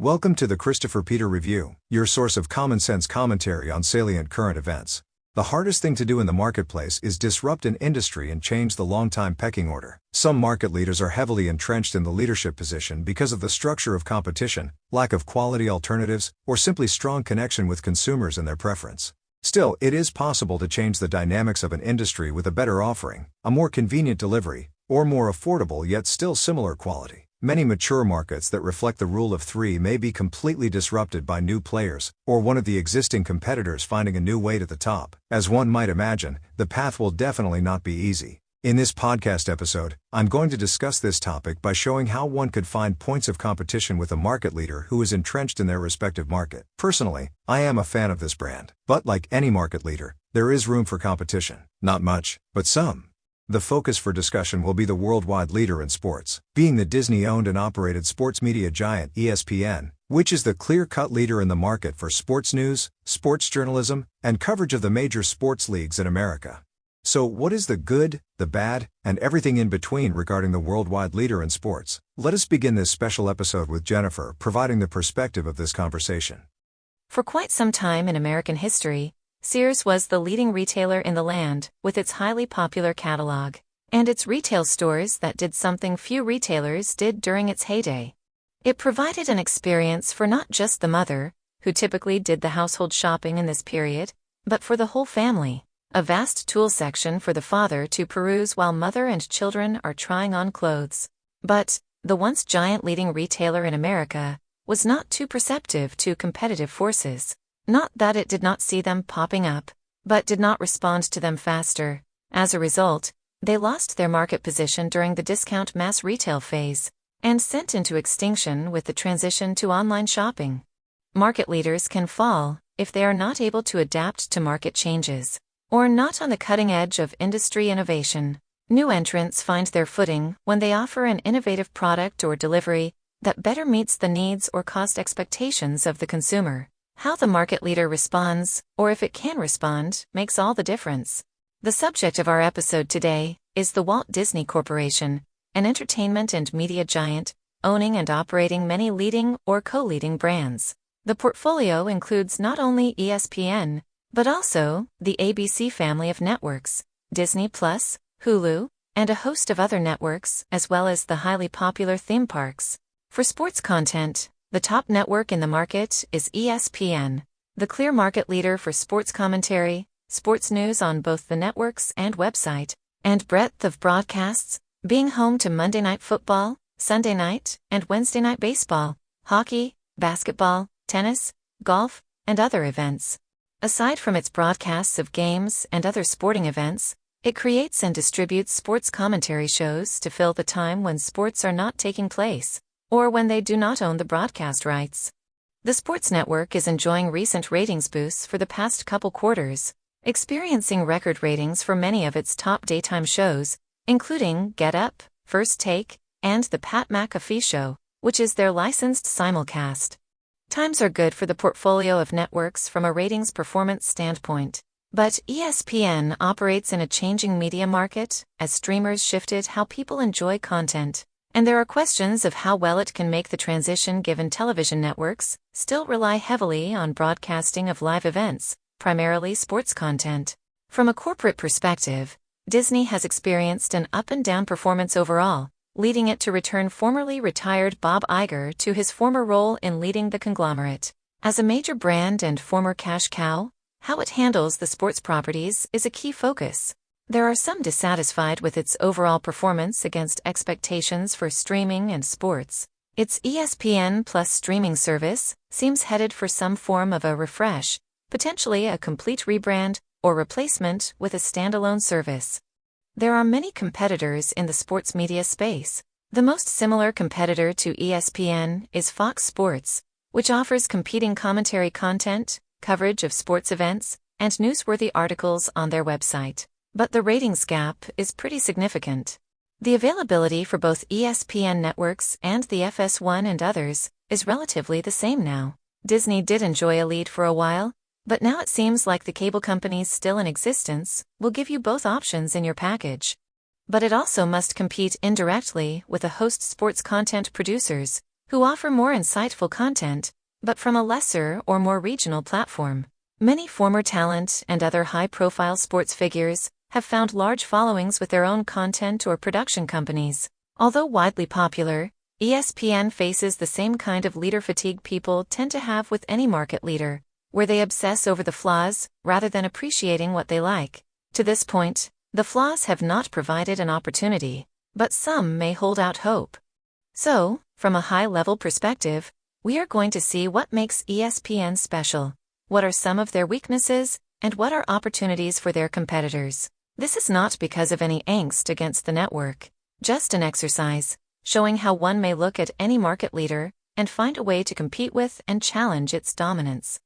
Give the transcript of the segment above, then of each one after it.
Welcome to the Christopher Peter Review, your source of common sense commentary on salient current events. The hardest thing to do in the marketplace is disrupt an industry and change the long-time pecking order. Some market leaders are heavily entrenched in the leadership position because of the structure of competition, lack of quality alternatives, or simply strong connection with consumers and their preference. Still, it is possible to change the dynamics of an industry with a better offering, a more convenient delivery, or more affordable yet still similar quality. Many mature markets that reflect the rule of three may be completely disrupted by new players, or one of the existing competitors finding a new way to the top. As one might imagine, the path will definitely not be easy. In this podcast episode, I'm going to discuss this topic by showing how one could find points of competition with a market leader who is entrenched in their respective market. Personally, I am a fan of this brand. But like any market leader, there is room for competition. Not much, but some. The focus for discussion will be the worldwide leader in sports, being the Disney-owned and operated sports media giant ESPN, which is the clear-cut leader in the market for sports news, sports journalism, and coverage of the major sports leagues in America. So what is the good, the bad, and everything in between regarding the worldwide leader in sports? Let us begin this special episode with Jennifer providing the perspective of this conversation. For quite some time in American history, Sears was the leading retailer in the land, with its highly popular catalog, and its retail stores that did something few retailers did during its heyday. It provided an experience for not just the mother, who typically did the household shopping in this period, but for the whole family. A vast tool section for the father to peruse while mother and children are trying on clothes. But, the once giant leading retailer in America was not too perceptive to competitive forces. Not that it did not see them popping up, but did not respond to them faster. As a result, they lost their market position during the discount mass retail phase, and sent into extinction with the transition to online shopping. Market leaders can fall if they are not able to adapt to market changes, or not on the cutting edge of industry innovation. New entrants find their footing when they offer an innovative product or delivery that better meets the needs or cost expectations of the consumer. How the market leader responds, or if it can respond, makes all the difference. The subject of our episode today is the Walt Disney Corporation, an entertainment and media giant, owning and operating many leading or co-leading brands. The portfolio includes not only ESPN, but also the ABC family of networks, Disney+, Hulu, and a host of other networks, as well as the highly popular theme parks. For sports content, the top network in the market is ESPN, the clear market leader for sports commentary, sports news on both the networks and website, and breadth of broadcasts, being home to Monday Night Football, Sunday Night and Wednesday Night Baseball, hockey, basketball, tennis, golf, and other events. Aside from its broadcasts of games and other sporting events, it creates and distributes sports commentary shows to fill the time when sports are not taking place, or when they do not own the broadcast rights. The sports network is enjoying recent ratings boosts for the past couple quarters, experiencing record ratings for many of its top daytime shows, including Get Up, First Take, and The Pat McAfee Show, which is their licensed simulcast. Times are good for the portfolio of networks from a ratings performance standpoint. But ESPN operates in a changing media market as streamers shifted how people enjoy content. And there are questions of how well it can make the transition given television networks still rely heavily on broadcasting of live events, primarily sports content. From a corporate perspective, Disney has experienced an up-and-down performance overall, leading it to return formerly retired Bob Iger to his former role in leading the conglomerate. As a major brand and former cash cow, how it handles the sports properties is a key focus. There are some dissatisfied with its overall performance against expectations for streaming and sports. Its ESPN Plus streaming service seems headed for some form of a refresh, potentially a complete rebrand or replacement with a standalone service. There are many competitors in the sports media space. The most similar competitor to ESPN is Fox Sports, which offers competing commentary content, coverage of sports events, and newsworthy articles on their website. But the ratings gap is pretty significant. The availability for both ESPN networks and the FS1 and others is relatively the same now. Disney did enjoy a lead for a while, but now it seems like the cable companies still in existence will give you both options in your package. But it also must compete indirectly with a host sports content producers who offer more insightful content, but from a lesser or more regional platform. Many former talent and other high-profile sports figures have found large followings with their own content or production companies. Although widely popular, ESPN faces the same kind of leader fatigue people tend to have with any market leader, where they obsess over the flaws rather than appreciating what they like. To this point, the flaws have not provided an opportunity, but some may hold out hope. So, from a high-level perspective, we are going to see what makes ESPN special, what are some of their weaknesses, and what are opportunities for their competitors. This is not because of any angst against the network, just an exercise, showing how one may look at any market leader and find a way to compete with and challenge its dominance.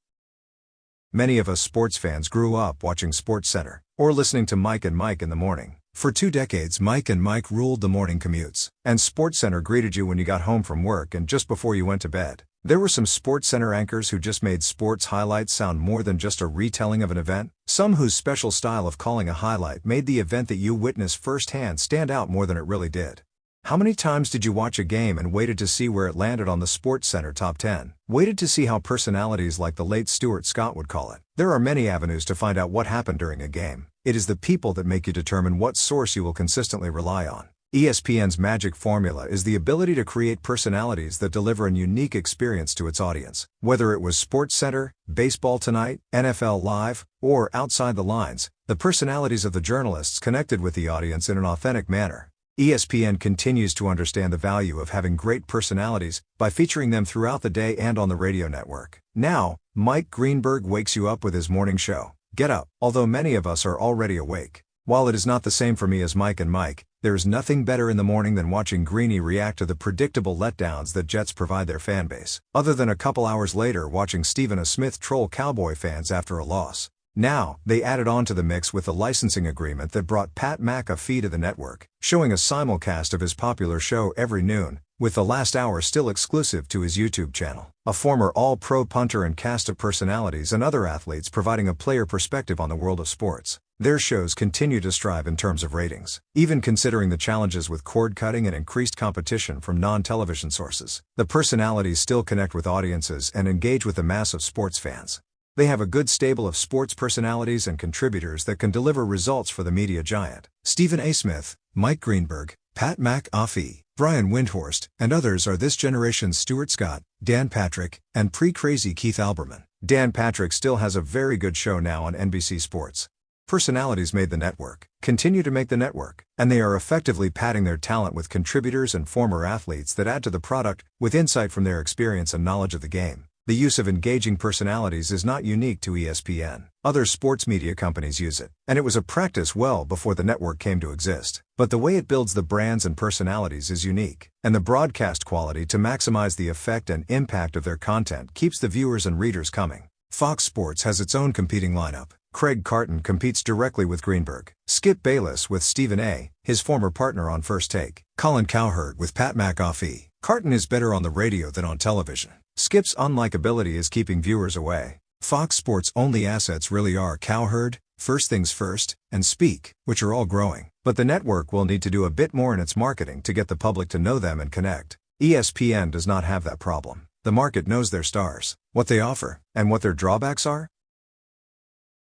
Many of us sports fans grew up watching SportsCenter, or listening to Mike and Mike in the morning. For 2 decades Mike and Mike ruled the morning commutes, and SportsCenter greeted you when you got home from work and just before you went to bed. There were some SportsCenter anchors who just made sports highlights sound more than just a retelling of an event, some whose special style of calling a highlight made the event that you witnessed firsthand stand out more than it really did. How many times did you watch a game and waited to see where it landed on the SportsCenter Top 10? Waited to see how personalities like the late Stuart Scott would call it. There are many avenues to find out what happened during a game. It is the people that make you determine what source you will consistently rely on. ESPN's magic formula is the ability to create personalities that deliver a unique experience to its audience. Whether it was SportsCenter, Baseball Tonight, NFL Live, or Outside the Lines, the personalities of the journalists connected with the audience in an authentic manner. ESPN continues to understand the value of having great personalities by featuring them throughout the day and on the radio network. Now, Mike Greenberg wakes you up with his morning show, Get Up, although many of us are already awake. While it is not the same for me as Mike and Mike, there is nothing better in the morning than watching Greeny react to the predictable letdowns that Jets provide their fanbase, other than a couple hours later watching Stephen A. Smith troll Cowboy fans after a loss. Now, they added on to the mix with the licensing agreement that brought Pat McAfee to the network, showing a simulcast of his popular show every noon, with the last hour still exclusive to his YouTube channel. A former all-pro punter and cast of personalities and other athletes providing a player perspective on the world of sports. Their shows continue to strive in terms of ratings, even considering the challenges with cord cutting and increased competition from non-television sources. The personalities still connect with audiences and engage with the mass of sports fans. They have a good stable of sports personalities and contributors that can deliver results for the media giant. Stephen A. Smith, Mike Greenberg, Pat McAfee, Brian Windhorst, and others are this generation's Stuart Scott, Dan Patrick, and pre-crazy Keith Alberman. Dan Patrick still has a very good show now on NBC Sports. Personalities made the network, continue to make the network, and they are effectively padding their talent with contributors and former athletes that add to the product, with insight from their experience and knowledge of the game. The use of engaging personalities is not unique to ESPN. Other sports media companies use it, and it was a practice well before the network came to exist. But the way it builds the brands and personalities is unique, and the broadcast quality to maximize the effect and impact of their content keeps the viewers and readers coming. Fox Sports has its own competing lineup. Craig Carton competes directly with Greenberg, Skip Bayless with Stephen A., his former partner on First Take, Colin Cowherd with Pat McAfee. Carton is better on the radio than on television. Skip's unlikability is keeping viewers away. Fox Sports' only assets really are Cowherd, First Things First, and Speak, which are all growing. But the network will need to do a bit more in its marketing to get the public to know them and connect. ESPN does not have that problem. The market knows their stars, what they offer, and what their drawbacks are.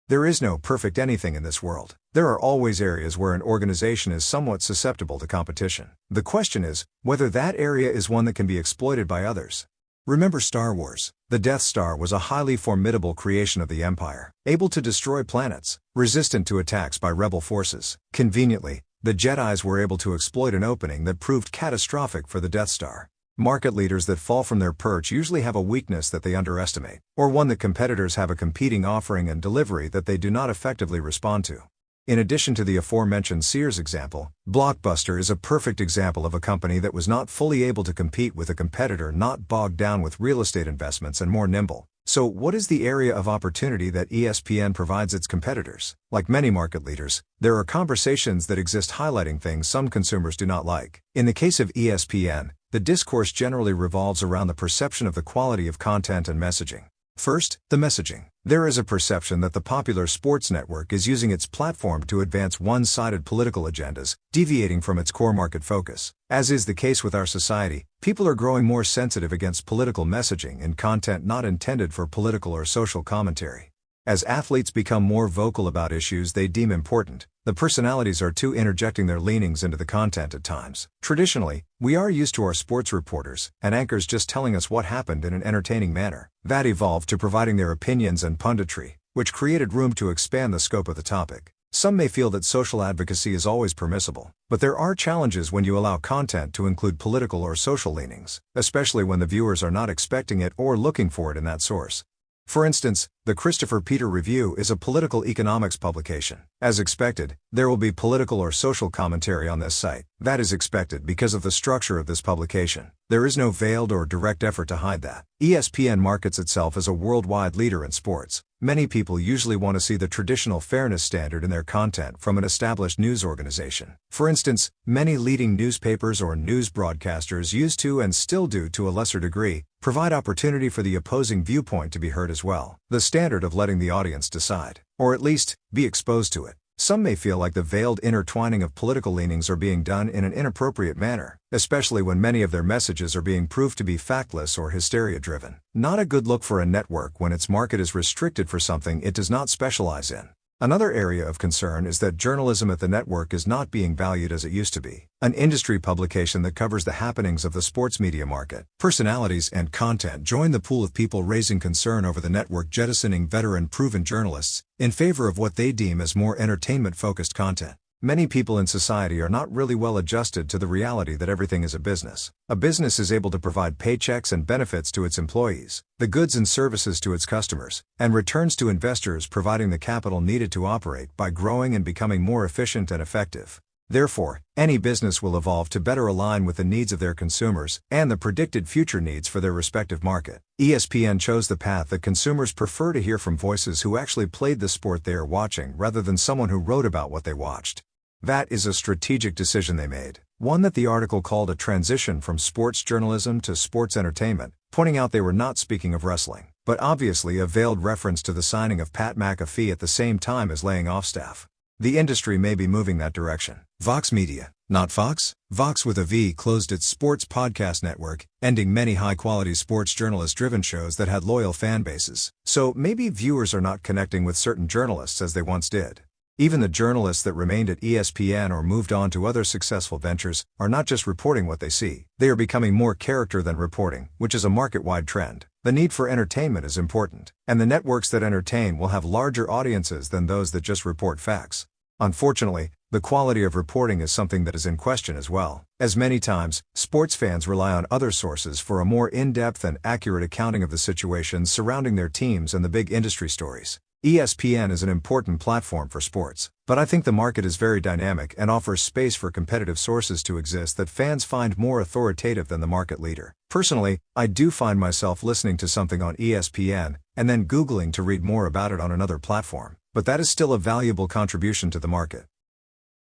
There is no perfect anything in this world. There are always areas where an organization is somewhat susceptible to competition. The question is, whether that area is one that can be exploited by others. Remember Star Wars. The Death Star was a highly formidable creation of the Empire, able to destroy planets, resistant to attacks by rebel forces. Conveniently, the Jedis were able to exploit an opening that proved catastrophic for the Death Star. Market leaders that fall from their perch usually have a weakness that they underestimate, or one that competitors have a competing offering and delivery that they do not effectively respond to. In addition to the aforementioned Sears example, Blockbuster is a perfect example of a company that was not fully able to compete with a competitor not bogged down with real estate investments and more nimble. So what is the area of opportunity that ESPN provides its competitors? Like many market leaders, there are conversations that exist highlighting things some consumers do not like. In the case of ESPN, the discourse generally revolves around the perception of the quality of content and messaging. First, the messaging. There is a perception that the popular sports network is using its platform to advance one-sided political agendas, deviating from its core market focus. As is the case with our society, people are growing more sensitive against political messaging and content not intended for political or social commentary. As athletes become more vocal about issues they deem important, the personalities are too interjecting their leanings into the content at times. Traditionally, we are used to our sports reporters and anchors just telling us what happened in an entertaining manner. That evolved to providing their opinions and punditry, which created room to expand the scope of the topic. Some may feel that social advocacy is always permissible, but there are challenges when you allow content to include political or social leanings, especially when the viewers are not expecting it or looking for it in that source. For instance, the Christopher Peter Review is a political economics publication. As expected, there will be political or social commentary on this site. That is expected because of the structure of this publication. There is no veiled or direct effort to hide that. ESPN markets itself as a worldwide leader in sports. Many people usually want to see the traditional fairness standard in their content from an established news organization. For instance, many leading newspapers or news broadcasters used to and still do to a lesser degree, provide opportunity for the opposing viewpoint to be heard as well. The standard of letting the audience decide, or at least, be exposed to it. Some may feel like the veiled intertwining of political leanings are being done in an inappropriate manner, especially when many of their messages are being proved to be factless or hysteria-driven. Not a good look for a network when its market is restricted for something it does not specialize in. Another area of concern is that journalism at the network is not being valued as it used to be. An industry publication that covers the happenings of the sports media market, personalities, and content join the pool of people raising concern over the network jettisoning veteran proven journalists in favor of what they deem as more entertainment-focused content. Many people in society are not really well adjusted to the reality that everything is a business. A business is able to provide paychecks and benefits to its employees, the goods and services to its customers, and returns to investors, providing the capital needed to operate by growing and becoming more efficient and effective. Therefore, any business will evolve to better align with the needs of their consumers and the predicted future needs for their respective market. ESPN chose the path that consumers prefer to hear from voices who actually played the sport they are watching rather than someone who wrote about what they watched. That is a strategic decision they made, one that the article called a transition from sports journalism to sports entertainment, pointing out they were not speaking of wrestling, but obviously a veiled reference to the signing of Pat McAfee at the same time as laying off staff. The industry may be moving that direction. Vox Media, not Fox? Vox with a V closed its sports podcast network, ending many high-quality sports journalist-driven shows that had loyal fan bases. So maybe viewers are not connecting with certain journalists as they once did. Even the journalists that remained at ESPN or moved on to other successful ventures are not just reporting what they see. They are becoming more character than reporting, which is a market-wide trend. The need for entertainment is important, and the networks that entertain will have larger audiences than those that just report facts. Unfortunately, the quality of reporting is something that is in question as well, as many times, sports fans rely on other sources for a more in-depth and accurate accounting of the situations surrounding their teams and the big industry stories. ESPN is an important platform for sports, but I think the market is very dynamic and offers space for competitive sources to exist that fans find more authoritative than the market leader. Personally, I do find myself listening to something on ESPN and then Googling to read more about it on another platform, but that is still a valuable contribution to the market.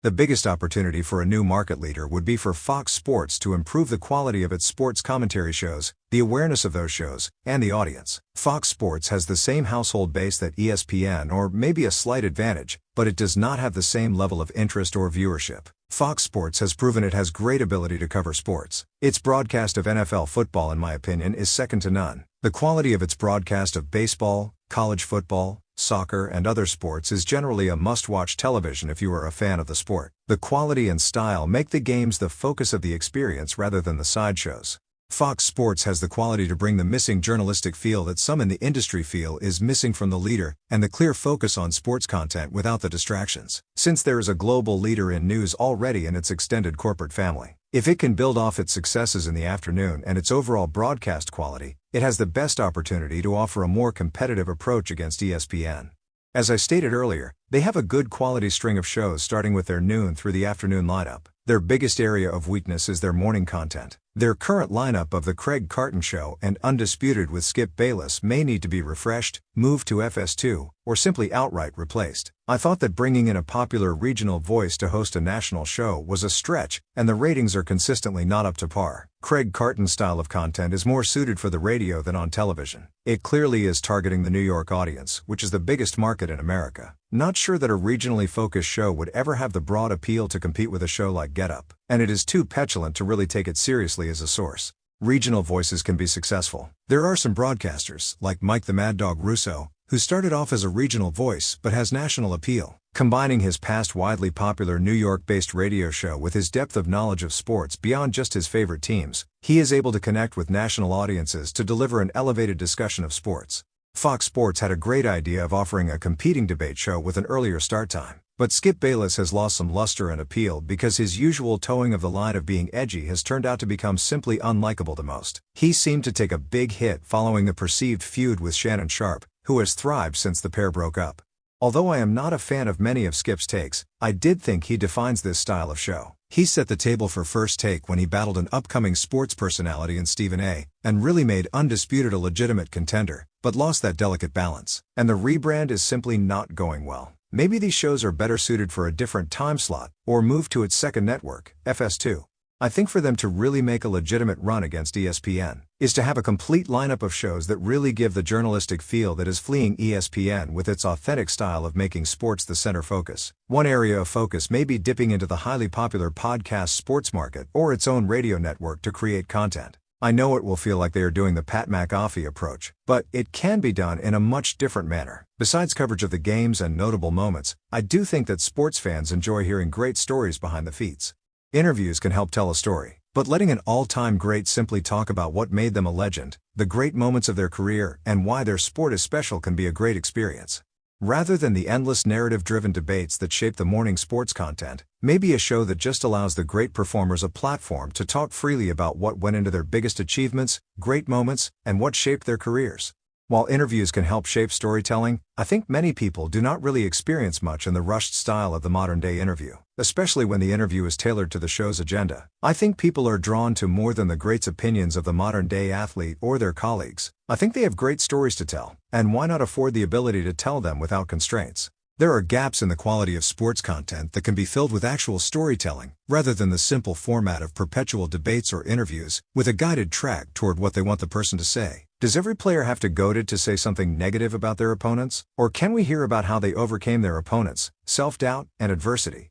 The biggest opportunity for a new market leader would be for Fox Sports to improve the quality of its sports commentary shows, the awareness of those shows, and the audience. Fox Sports has the same household base that ESPN, or maybe a slight advantage, but it does not have the same level of interest or viewership. Fox Sports has proven it has great ability to cover sports. Its broadcast of NFL football, in my opinion, is second to none. The quality of its broadcast of baseball, college football, soccer, and other sports is generally a must-watch television if you are a fan of the sport. The quality and style make the games the focus of the experience rather than the sideshows. Fox Sports has the quality to bring the missing journalistic feel that some in the industry feel is missing from the leader, and the clear focus on sports content without the distractions. Since there is a global leader in news already in its extended corporate family, if it can build off its successes in the afternoon and its overall broadcast quality, it has the best opportunity to offer a more competitive approach against ESPN. As I stated earlier, they have a good quality string of shows starting with their noon through the afternoon lineup. Their biggest area of weakness is their morning content. Their current lineup of The Craig Carton Show and Undisputed with Skip Bayless may need to be refreshed, moved to FS2, or simply outright replaced. I thought that bringing in a popular regional voice to host a national show was a stretch, and the ratings are consistently not up to par. Craig Carton's style of content is more suited for the radio than on television. It clearly is targeting the New York audience, which is the biggest market in America. Not sure that a regionally focused show would ever have the broad appeal to compete with a show like Get Up, and it is too petulant to really take it seriously as a source. Regional voices can be successful. There are some broadcasters, like Mike the Mad Dog Russo, who started off as a regional voice but has national appeal. Combining his past widely popular New York-based radio show with his depth of knowledge of sports beyond just his favorite teams, he is able to connect with national audiences to deliver an elevated discussion of sports. Fox Sports had a great idea of offering a competing debate show with an earlier start time, but Skip Bayless has lost some luster and appeal because his usual towing of the line of being edgy has turned out to become simply unlikable to most. He seemed to take a big hit following the perceived feud with Shannon Sharpe, who has thrived since the pair broke up. Although I am not a fan of many of Skip's takes, I did think he defines this style of show. He set the table for First Take when he battled an upcoming sports personality in Stephen A., and really made Undisputed a legitimate contender, but lost that delicate balance. And the rebrand is simply not going well. Maybe these shows are better suited for a different time slot, or move to its second network, FS2. I think for them to really make a legitimate run against ESPN, is to have a complete lineup of shows that really give the journalistic feel that is fleeing ESPN with its authentic style of making sports the center focus. One area of focus may be dipping into the highly popular podcast sports market or its own radio network to create content. I know it will feel like they are doing the Pat McAfee approach, but it can be done in a much different manner. Besides coverage of the games and notable moments, I do think that sports fans enjoy hearing great stories behind the feats. Interviews can help tell a story, but letting an all-time great simply talk about what made them a legend, the great moments of their career, and why their sport is special can be a great experience. Rather than the endless narrative-driven debates that shape the morning sports content, maybe a show that just allows the great performers a platform to talk freely about what went into their biggest achievements, great moments, and what shaped their careers. While interviews can help shape storytelling, I think many people do not really experience much in the rushed style of the modern-day interview, especially when the interview is tailored to the show's agenda. I think people are drawn to more than the greats' opinions of the modern-day athlete or their colleagues. I think they have great stories to tell, and why not afford the ability to tell them without constraints? There are gaps in the quality of sports content that can be filled with actual storytelling, rather than the simple format of perpetual debates or interviews, with a guided track toward what they want the person to say. Does every player have to goaded to say something negative about their opponents? Or can we hear about how they overcame their opponents, self-doubt, and adversity?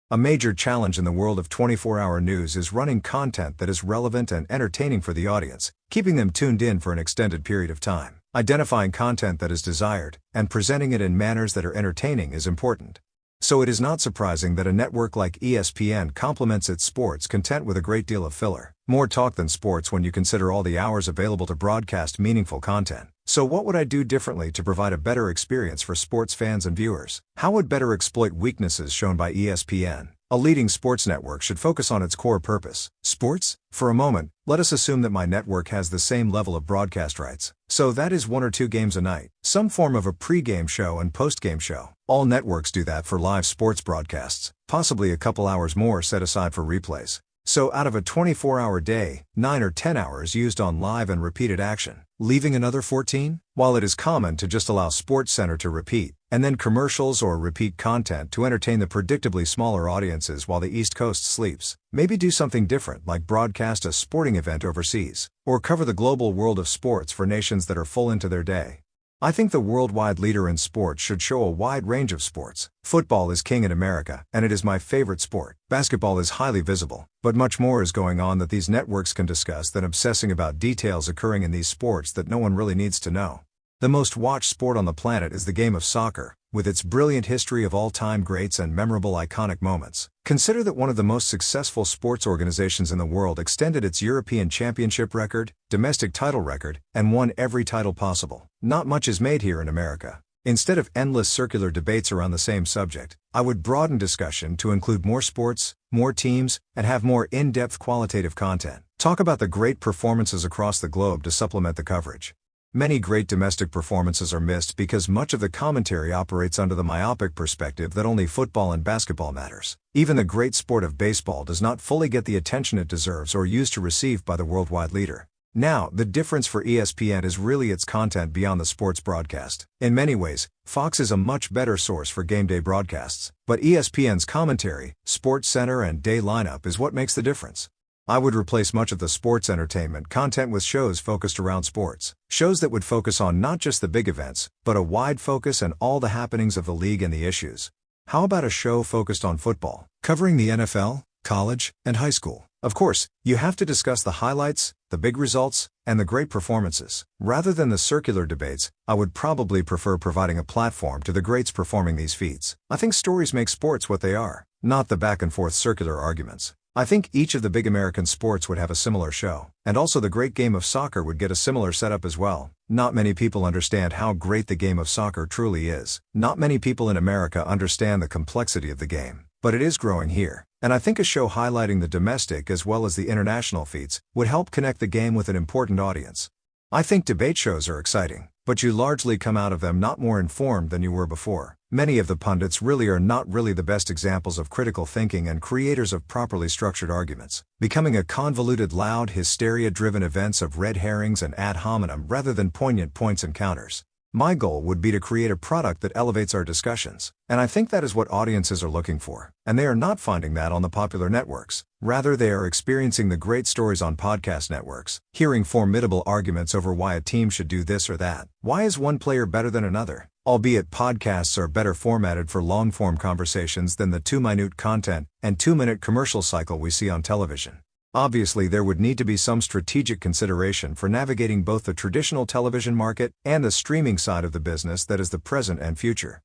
A major challenge in the world of 24-hour news is running content that is relevant and entertaining for the audience, keeping them tuned in for an extended period of time. Identifying content that is desired, and presenting it in manners that are entertaining is important. So it is not surprising that a network like ESPN complements its sports content with a great deal of filler. More talk than sports when you consider all the hours available to broadcast meaningful content. So what would I do differently to provide a better experience for sports fans and viewers? How would better exploit weaknesses shown by ESPN? A leading sports network should focus on its core purpose. Sports? For a moment, let us assume that my network has the same level of broadcast rights. So that is 1 or 2 games a night, some form of a pre-game show and post-game show. All networks do that for live sports broadcasts, possibly a couple hours more set aside for replays. So out of a 24-hour day, 9 or 10 hours used on live and repeated action, leaving another 14? While it is common to just allow SportsCenter to repeat, and then commercials or repeat content to entertain the predictably smaller audiences while the East Coast sleeps, maybe do something different like broadcast a sporting event overseas, or cover the global world of sports for nations that are full into their day. I think the worldwide leader in sports should show a wide range of sports. Football is king in America, and it is my favorite sport. Basketball is highly visible, but much more is going on that these networks can discuss than obsessing about details occurring in these sports that no one really needs to know. The most watched sport on the planet is the game of soccer, with its brilliant history of all-time greats and memorable iconic moments. Consider that one of the most successful sports organizations in the world extended its European championship record, domestic title record, and won every title possible. Not much is made here in America. Instead of endless circular debates around the same subject, I would broaden discussion to include more sports, more teams, and have more in-depth qualitative content. Talk about the great performances across the globe to supplement the coverage. Many great domestic performances are missed because much of the commentary operates under the myopic perspective that only football and basketball matters. Even the great sport of baseball does not fully get the attention it deserves or used to receive by the worldwide leader. Now, the difference for ESPN is really its content beyond the sports broadcast. In many ways, Fox is a much better source for game day broadcasts, but ESPN's commentary, Sports Center and day lineup is what makes the difference. I would replace much of the sports entertainment content with shows focused around sports. Shows that would focus on not just the big events, but a wide focus on all the happenings of the league and the issues. How about a show focused on football, covering the NFL, college, and high school? Of course, you have to discuss the highlights, the big results, and the great performances. Rather than the circular debates, I would probably prefer providing a platform to the greats performing these feats. I think stories make sports what they are, not the back-and-forth circular arguments. I think each of the big American sports would have a similar show, and also the great game of soccer would get a similar setup as well. Not many people understand how great the game of soccer truly is. Not many people in America understand the complexity of the game, but it is growing here. And I think a show highlighting the domestic as well as the international feats would help connect the game with an important audience. I think debate shows are exciting, but you largely come out of them not more informed than you were before. Many of the pundits really are not really the best examples of critical thinking and creators of properly structured arguments, becoming a convoluted, loud, hysteria-driven events of red herrings and ad hominem rather than poignant points and counters. My goal would be to create a product that elevates our discussions, and I think that is what audiences are looking for, and they are not finding that on the popular networks. Rather, they are experiencing the great stories on podcast networks, hearing formidable arguments over why a team should do this or that. Why is one player better than another? Albeit podcasts are better formatted for long-form conversations than the 2-minute content and 2-minute commercial cycle we see on television. Obviously, there would need to be some strategic consideration for navigating both the traditional television market and the streaming side of the business that is the present and future.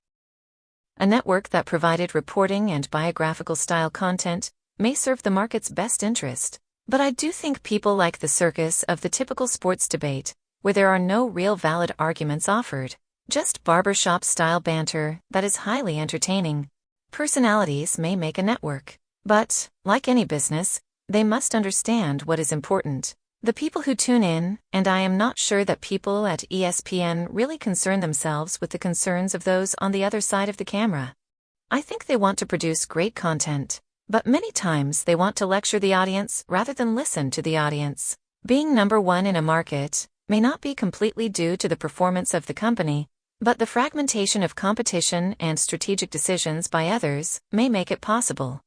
A network that provided reporting and biographical style content may serve the market's best interest. But I do think people like the circus of the typical sports debate, where there are no real valid arguments offered, just barbershop-style banter that is highly entertaining. Personalities may make a network, but, like any business, they must understand what is important. The people who tune in, and I am not sure that people at ESPN really concern themselves with the concerns of those on the other side of the camera. I think they want to produce great content, but many times they want to lecture the audience rather than listen to the audience. Being number one in a market may not be completely due to the performance of the company, but the fragmentation of competition and strategic decisions by others may make it possible.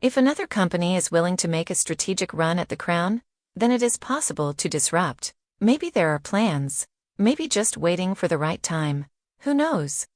If another company is willing to make a strategic run at the crown, then it is possible to disrupt. Maybe there are plans. Maybe just waiting for the right time. Who knows?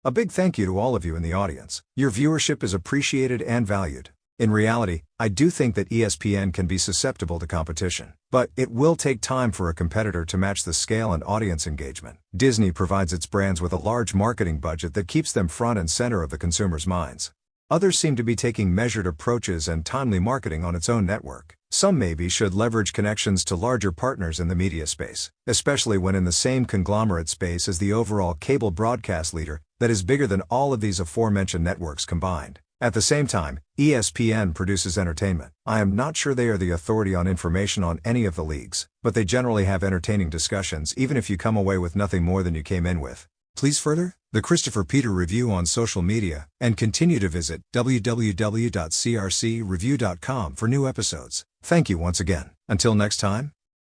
A big thank you to all of you in the audience. Your viewership is appreciated and valued. In reality, I do think that ESPN can be susceptible to competition, but it will take time for a competitor to match the scale and audience engagement. Disney provides its brands with a large marketing budget that keeps them front and center of the consumers' minds. Others seem to be taking measured approaches and timely marketing on its own network. Some maybe should leverage connections to larger partners in the media space, especially when in the same conglomerate space as the overall cable broadcast leader that is bigger than all of these aforementioned networks combined. At the same time, ESPN produces entertainment. I am not sure they are the authority on information on any of the leagues, but they generally have entertaining discussions even if you come away with nothing more than you came in with. Please further the Christopher Peter Review on social media and continue to visit www.crcreview.com for new episodes. Thank you once again. Until next time.